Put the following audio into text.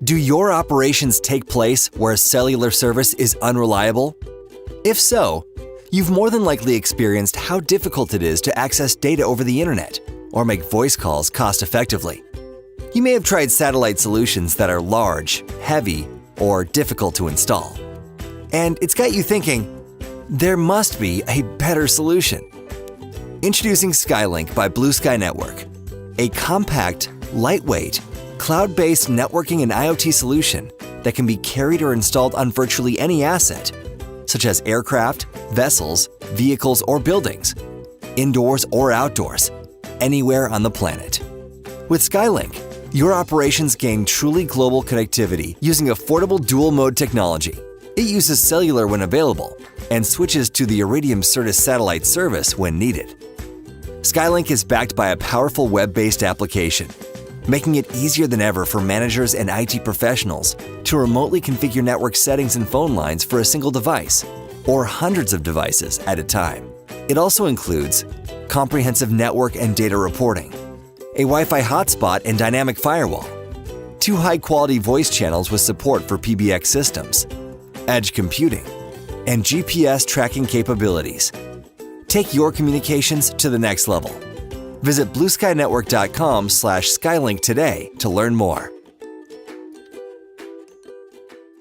Do your operations take place where cellular service is unreliable? If so, you've more than likely experienced how difficult it is to access data over the internet or make voice calls cost-effectively. You may have tried satellite solutions that are large, heavy, or difficult to install. And it's got you thinking, there must be a better solution. Introducing SkyLink by Blue Sky Network, a compact, lightweight, cloud-based networking and IoT solution that can be carried or installed on virtually any asset, such as aircraft, vessels, vehicles, or buildings, indoors or outdoors, anywhere on the planet. With SkyLink, your operations gain truly global connectivity using affordable dual-mode technology. It uses cellular when available and switches to the Iridium Certus satellite service when needed. SkyLink is backed by a powerful web-based application, making it easier than ever for managers and IT professionals to remotely configure network settings and phone lines for a single device, or hundreds of devices at a time. It also includes comprehensive network and data reporting, a Wi-Fi hotspot and dynamic firewall, 2 high-quality voice channels with support for PBX systems, edge computing, and GPS tracking capabilities. Take your communications to the next level. Visit blueskynetwork.com/Skylink today to learn more.